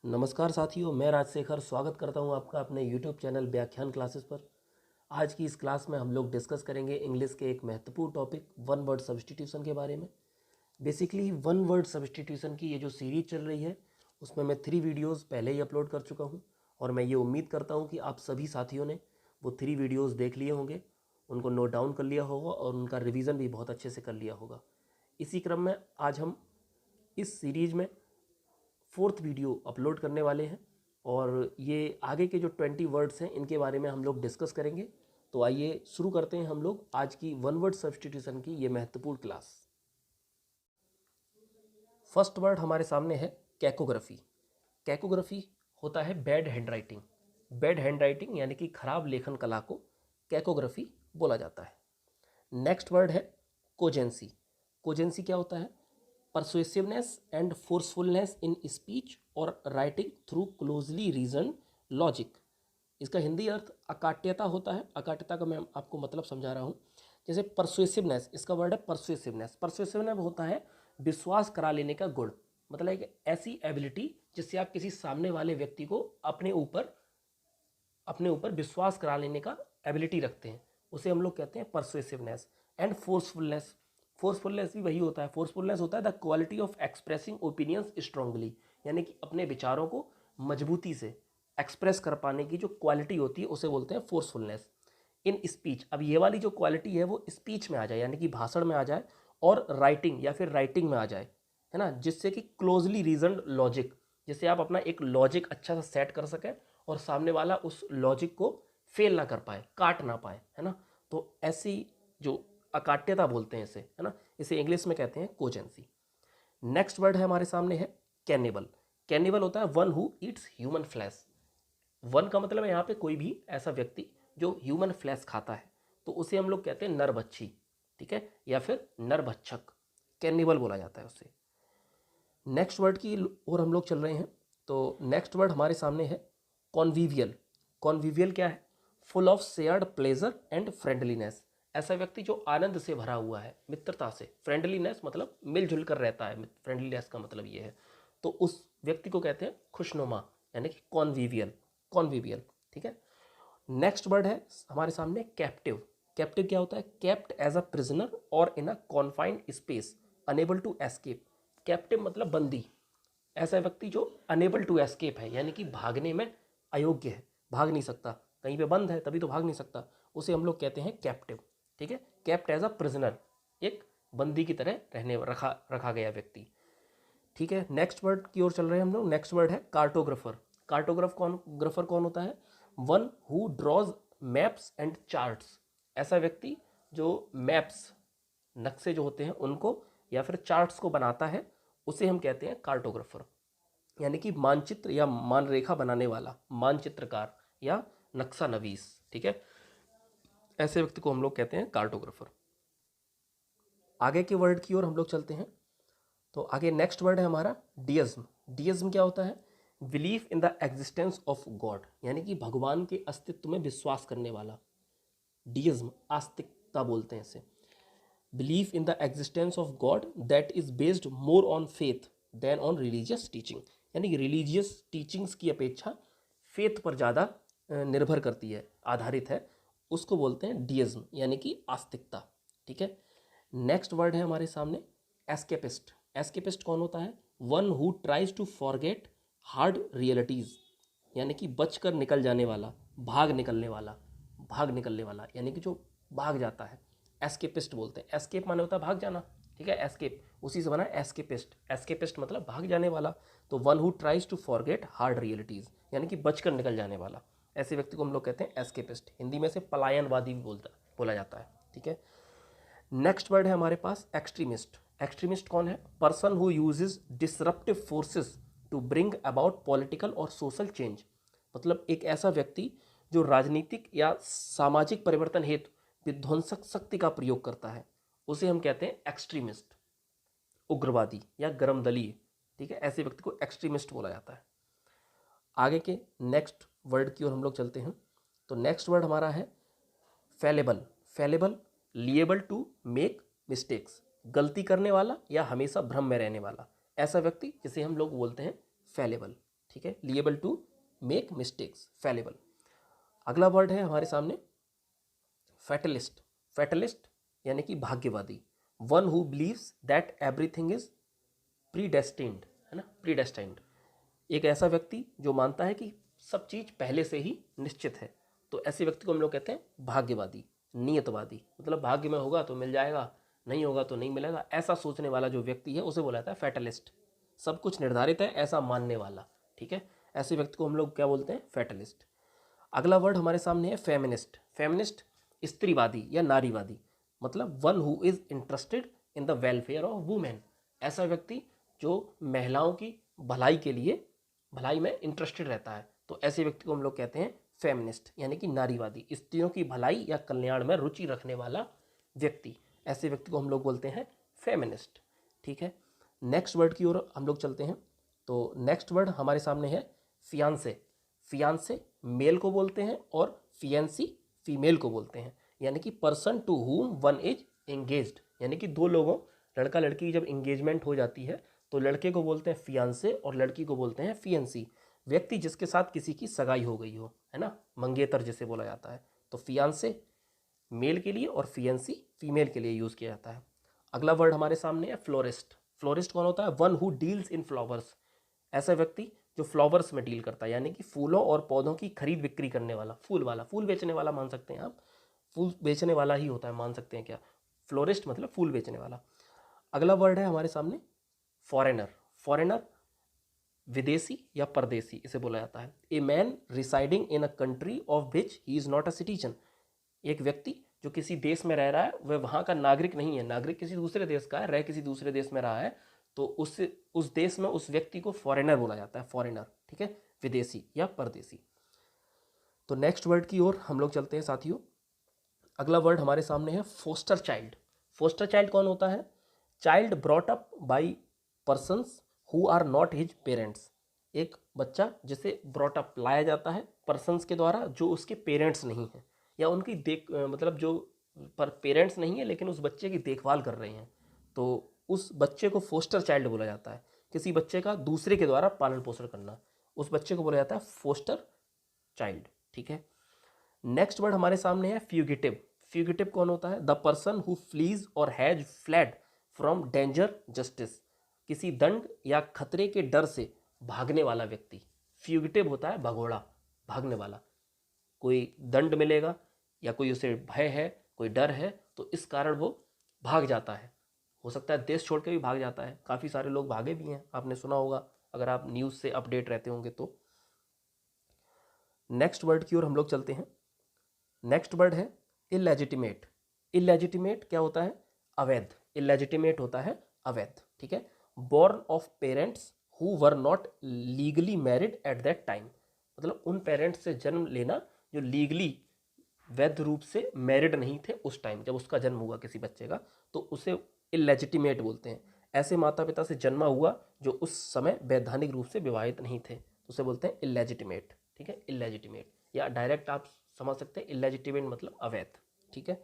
नमस्कार साथियों, मैं राजशेखर स्वागत करता हूं आपका अपने YouTube चैनल व्याख्यान क्लासेस पर। आज की इस क्लास में हम लोग डिस्कस करेंगे इंग्लिश के एक महत्वपूर्ण टॉपिक वन वर्ड सब्स्टिट्यूशन के बारे में। बेसिकली वन वर्ड सब्स्टिट्यूशन की ये जो सीरीज चल रही है उसमें मैं 3 वीडियोज़ पहले ही अपलोड कर चुका हूँ और मैं ये उम्मीद करता हूँ कि आप सभी साथियों ने वो 3 वीडियोज़ देख लिए होंगे, उनको नोट डाउन कर लिया होगा और उनका रिविज़न भी बहुत अच्छे से कर लिया होगा। इसी क्रम में आज हम इस सीरीज में 4th वीडियो अपलोड करने वाले हैं और ये आगे के जो 20 वर्ड्स हैं इनके बारे में हम लोग डिस्कस करेंगे। तो आइए शुरू करते हैं हम लोग आज की वन वर्ड सब्स्टिट्यूशन की ये महत्वपूर्ण क्लास। फर्स्ट वर्ड हमारे सामने है कैकोग्राफी। कैकोग्राफी होता है बैड हैंडराइटिंग। बैड हैंडराइटिंग यानी कि खराब लेखन कला को कैकोग्राफी बोला जाता है। नेक्स्ट वर्ड है कोजेंसी। कोजेंसी क्या होता है? Persuasiveness and forcefulness in speech और writing through closely reason logic. इसका हिंदी अर्थ अकाट्यता होता है। अकाट्यता का मैं आपको मतलब समझा रहा हूँ। जैसे परसुएसिवनेस, इसका वर्ड है परसुएसिवनेस। परसुएसिवनेस होता है विश्वास करा लेने का गुण, मतलब एक ऐसी एबिलिटी जिससे आप किसी सामने वाले व्यक्ति को अपने ऊपर विश्वास करा लेने का एबिलिटी रखते हैं, उसे हम लोग कहते हैं परसुएसिवनेस। एंड फोर्सफुलनेस, फोर्सफुलनेस भी वही होता है। फोर्सफुलनेस होता है the quality of expressing opinions strongly, यानी कि अपने विचारों को मजबूती से एक्सप्रेस कर पाने की जो क्वालिटी होती है उसे बोलते हैं फोर्सफुलनेस इन स्पीच। अब ये वाली जो क्वालिटी है वो स्पीच में आ जाए, यानी कि भाषण में आ जाए, और राइटिंग या फिर राइटिंग में आ जाए, है ना, जिससे कि क्लोजली रीजन्ड लॉजिक, जिससे आप अपना एक लॉजिक अच्छा सा सेट कर सकें और सामने वाला उस लॉजिक को फेल ना कर पाए, काट ना पाए, है ना। तो ऐसी जो अकाट्यता बोलते हैं इसे, है ना, इसे इंग्लिश में कहते हैं कोजेंसी। नेक्स्ट वर्ड है हमारे सामने है कैनिबल। कैनिबल होता है one who Yeats human flesh. One का मतलब है यहाँ पे कोई भी ऐसा व्यक्ति जो ह्यूमन फ्लैश खाता है, तो उसे हम लोग कहते हैं नरभक्षी, ठीक है, या फिर नरभक्षक, कैनिबल बोला जाता है उसे। नेक्स्ट वर्ड की ओर हम लोग चल रहे हैं। तो नेक्स्ट वर्ड हमारे सामने है कॉन्विवियल। कॉन्विवियल क्या है? Full of shared pleasure and friendliness. ऐसा व्यक्ति जो आनंद से भरा हुआ है, मित्रता से। फ्रेंडलीनेस मतलब मिलजुल कर रहता है, फ्रेंडलीनेस का मतलब ये है। तो उस व्यक्ति को कहते हैं खुशनुमा, यानी कि कॉन्विवियल, कॉन्विवियल, ठीक है। नेक्स्ट वर्ड है हमारे सामने कैप्टिव। कैप्टिव क्या होता है? केप्ट एज अ प्रिजनर और in a confined space, unable to escape. Captive मतलब बंदी, ऐसा व्यक्ति जो अनेबल टू एस्केप है, यानी कि भागने में अयोग्य है, भाग नहीं सकता, कहीं पे बंद है तभी तो भाग नहीं सकता, उसे हम लोग कहते हैं कैप्टिव, ठीक है। कैप्ट एज अ प्रिजनर, एक बंदी की तरह रहने रखा गया व्यक्ति, ठीक है। नेक्स्ट वर्ड की ओर चल रहे हैं हम लोग। नेक्स्ट वर्ड है कार्टोग्राफर। ग्राफर कौन होता है? One who draws maps and charts. ऐसा व्यक्ति जो मैप्स, नक्शे जो होते हैं उनको, या फिर चार्ट्स को बनाता है, उसे हम कहते हैं कार्टोग्राफर, यानी कि मानचित्र या मानरेखा बनाने वाला, मानचित्रकार या नक्शा नवीस, ठीक है। ऐसे व्यक्ति को हम लोग कहते हैं कार्टोग्राफर। आगे के वर्ड की ओर हम लोग चलते हैं। तो आगे नेक्स्ट वर्ड है हमारा डियज्म। डियज्म क्या होता है? Belief in the existence of God, यानी कि भगवान के अस्तित्व में विश्वास करने वाला। डियज्म, आस्तिकता बोलते हैं इसे। Belief in the existence of God that is based more on faith than on religious teaching, यानी कि रिलीजियस टीचिंग्स की अपेक्षा फेथ पर ज़्यादा निर्भर करती है, आधारित है, उसको बोलते हैं डियज्म, यानी कि आस्तिकता, ठीक है। नेक्स्ट वर्ड है हमारे सामने एस्केपिस्ट। एस्केपिस्ट कौन होता है? One who tries to forget hard realities, यानी कि बचकर निकल जाने वाला, भाग निकलने वाला, भाग निकलने वाला, यानी कि जो भाग जाता है, एस्केपिस्ट बोलते हैं। एस्केप माने होता है भाग जाना, ठीक है, एस्केप उसी से बना एस्केपिस्ट। एस्केपिस्ट मतलब भाग जाने वाला। तो one who tries to forget hard realities, यानी कि बचकर निकल जाने वाला, ऐसे व्यक्ति को हम लोग कहते हैं एस्केपिस्ट। हिंदी में से पलायनवादी भी बोला जाता है, ठीक है। नेक्स्ट वर्ड है हमारे पास एक्सट्रीमिस्ट। एक्सट्रीमिस्ट कौन है? Person who uses disruptive forces to bring about political और सोशल चेंज, मतलब एक ऐसा व्यक्ति जो राजनीतिक या सामाजिक परिवर्तन हेतु विध्वंसक शक्ति का प्रयोग करता है, उसे हम कहते हैं एक्सट्रीमिस्ट, उग्रवादी या गर्मदलीय, ठीक है। ऐसे व्यक्ति को एक्सट्रीमिस्ट बोला जाता है। आगे के नेक्स्ट वर्ड की ओर हम लोग चलते हैं। तो नेक्स्ट वर्ड हमारा है फैलेबल। फैलेबल, लिएबल टू मेक मिस्टेक्स, गलती करने वाला या हमेशा भ्रम में रहने वाला, ऐसा व्यक्ति जिसे हम लोग बोलते हैं फैलेबल, ठीक है, liable to make mistakes, fallible. अगला वर्ड है हमारे सामने फैटलिस्ट। फैटलिस्ट यानी कि भाग्यवादी, one who believes that everything is predestined, है ना, प्रीडेस्टाइंड। एक ऐसा व्यक्ति जो मानता है कि सब चीज़ पहले से ही निश्चित है, तो ऐसे व्यक्ति को हम लोग कहते हैं भाग्यवादी, नियतवादी। मतलब भाग्य में होगा तो मिल जाएगा, नहीं होगा तो नहीं मिलेगा, ऐसा सोचने वाला जो व्यक्ति है उसे बोला जाता है फैटलिस्ट। सब कुछ निर्धारित है ऐसा मानने वाला, ठीक है, ऐसे व्यक्ति को हम लोग क्या बोलते हैं, फैटलिस्ट। अगला वर्ड हमारे सामने है फेमिनिस्ट। फेमिनिस्ट स्त्रीवादी या नारीवादी, मतलब one who is interested in the welfare of women. ऐसा व्यक्ति जो महिलाओं की भलाई के लिए, भलाई में इंटरेस्टेड रहता है, तो ऐसे व्यक्ति को हम लोग कहते हैं फेमिनिस्ट, यानी कि नारीवादी, स्त्रियों की भलाई या कल्याण में रुचि रखने वाला व्यक्ति। ऐसे व्यक्ति को हम लोग बोलते हैं फेमिनिस्ट, ठीक है। नेक्स्ट वर्ड की ओर हम लोग चलते हैं। तो नेक्स्ट वर्ड हमारे सामने है फियांसे। फियांसे मेल को बोलते हैं और फियंसी फीमेल को बोलते हैं, यानी कि person to whom one is engaged, यानी कि दो लोगों, लड़का लड़की की जब एंगेजमेंट हो जाती है तो लड़के को बोलते हैं फियांसे और लड़की को बोलते हैं फियंसी। व्यक्ति जिसके साथ किसी की सगाई हो गई हो, है ना, मंगेतर जिसे बोला जाता है। तो फियांसे मेल के लिए और फियंसी फीमेल के लिए यूज़ किया जाता है। अगला वर्ड हमारे सामने है फ्लोरिस्ट। फ्लोरिस्ट कौन होता है, one who deals in flowers. ऐसा व्यक्ति जो फ्लावर्स में डील करता है, यानी कि फूलों और पौधों की खरीद बिक्री करने वाला, फूल वाला, फूल बेचने वाला मान सकते हैं आप, फूल बेचने वाला ही होता है, मान सकते हैं क्या, फ्लोरिस्ट मतलब फूल बेचने वाला। अगला वर्ड है हमारे सामने फॉरेनर। फॉरेनर विदेशी या परदेसी इसे बोला जाता है। A man residing in a country of which he is not a citizen. एक व्यक्ति जो किसी देश में रह रहा है वह वहाँ का नागरिक नहीं है, नागरिक किसी दूसरे देश का है, रह किसी दूसरे देश में रहा है, तो उस देश में उस व्यक्ति को फॉरेनर बोला जाता है, फॉरेनर, ठीक है, विदेशी या परदेसी। तो नेक्स्ट वर्ड की ओर हम लोग चलते हैं साथियों। अगला वर्ड हमारे सामने है फोस्टर चाइल्ड। फोस्टर चाइल्ड कौन होता है, child brought up by persons who are not his parents. एक बच्चा जिसे ब्रॉट अप लाया जाता है पर्सन्स के द्वारा जो उसके पेरेंट्स नहीं हैं, या उनकी मतलब जो पर पेरेंट्स नहीं है लेकिन उस बच्चे की देखभाल कर रहे हैं, तो उस बच्चे को फोस्टर चाइल्ड बोला जाता है। किसी बच्चे का दूसरे के द्वारा पालन पोषण करना, उस बच्चे को बोला जाता है फोस्टर चाइल्ड, ठीक है। नेक्स्ट वर्ड हमारे सामने है फ्यूगिटिव। फ्यूगिटिव कौन होता है, द पर्सन हु फ्लीज और has fled from danger justice. किसी दंड या खतरे के डर से भागने वाला व्यक्ति फ्यूगिटिव होता है, भगोड़ा, भागने वाला। कोई दंड मिलेगा या कोई उसे भय है, कोई डर है, तो इस कारण वो भाग जाता है। हो सकता है देश छोड़ के भी भाग जाता है, काफ़ी सारे लोग भागे भी हैं, आपने सुना होगा अगर आप न्यूज़ से अपडेट रहते होंगे तो। नेक्स्ट वर्ड की ओर हम लोग चलते हैं। नेक्स्ट वर्ड है इलेजिटिमेट। इलेजिटिमेट क्या होता है, अवैध। इलेजिटिमेट होता है अवैध, ठीक है। Born of parents who were not legally married at that time, मतलब उन पेरेंट्स से जन्म लेना जो लीगली वैध रूप से मैरिड नहीं थे उस टाइम जब उसका जन्म हुआ किसी बच्चे का, तो उसे इलेजिटिमेट बोलते हैं। ऐसे माता पिता से जन्मा हुआ जो उस समय वैधानिक रूप से विवाहित नहीं थे, तो उसे बोलते हैं इलेजिटिमेट, ठीक है, इलेजिटिमेट। या डायरेक्ट आप समझ सकते हैं इलेजिटिमेट मतलब अवैध, ठीक है।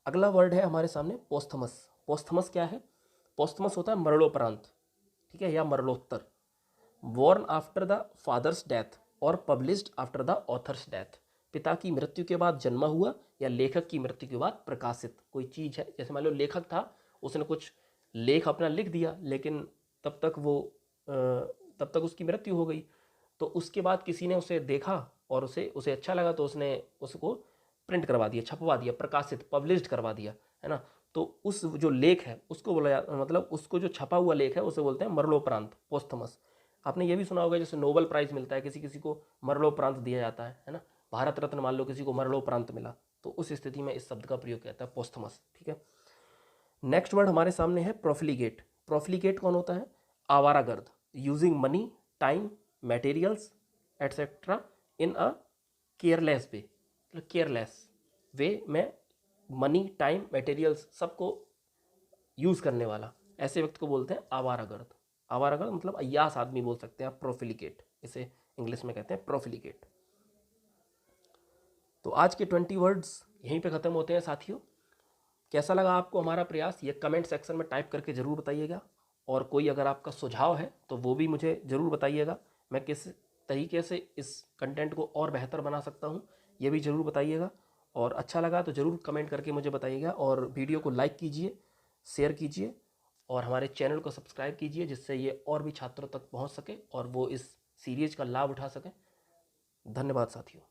अगला वर्ड है हमारे सामने पोस्थमस। पोस्थमस क्या है, पोस्थमस होता है मरणोपरांत, ठीक है, या मरणोत्तर। Born after the father's death और published after the author's death. पिता की मृत्यु के बाद जन्मा हुआ या लेखक की मृत्यु के बाद प्रकाशित कोई चीज़ है। जैसे मान लो लेखक था, उसने कुछ लेख अपना लिख दिया, लेकिन तब तक उसकी मृत्यु हो गई, तो उसके बाद किसी ने उसे देखा और उसे अच्छा लगा, तो उसने उसको प्रिंट करवा दिया, छपवा दिया, प्रकाशित, पब्लिश्ड करवा दिया, है ना। तो उस जो लेख है उसको बोला मतलब उसको जो छपा हुआ लेख है उसे बोलते हैं मरणोपरांत, पोस्थमस। आपने ये भी सुना होगा जैसे नोबेल प्राइज़ मिलता है, किसी किसी को मरणोपरांत दिया जाता है ना, भारत रत्न मान लो किसी को मरणोपरांत मिला, तो उस स्थिति में इस शब्द का प्रयोग किया जाता है, पोस्थमस, ठीक है। नेक्स्ट वर्ड हमारे सामने है प्रोफिलिगेट। प्रोफिलिगेट कौन होता है, आवारागर्द, using money, time, materials etcetera in a careless way, मतलब केयरलेस वे में मनी, टाइम, मटेरियल्स सबको यूज़ करने वाला, ऐसे व्यक्ति को बोलते हैं आवारागर्द। आवारागर्द मतलब अय्यास आदमी बोल सकते हैं आप, प्रोफिलिगेट, इसे इंग्लिश में कहते हैं प्रोफिलिगेट। तो आज के 20 वर्ड्स यहीं पे ख़त्म होते हैं साथियों। कैसा लगा आपको हमारा प्रयास, ये कमेंट सेक्शन में टाइप करके ज़रूर बताइएगा, और कोई अगर आपका सुझाव है तो वो भी मुझे ज़रूर बताइएगा। मैं किस तरीके से इस कंटेंट को और बेहतर बना सकता हूँ, ये भी ज़रूर बताइएगा। और अच्छा लगा तो ज़रूर कमेंट करके मुझे बताइएगा, और वीडियो को लाइक कीजिए, शेयर कीजिए, और हमारे चैनल को सब्सक्राइब कीजिए, जिससे ये और भी छात्रों तक पहुँच सके और वो इस सीरीज़ का लाभ उठा सकें। धन्यवाद साथियों।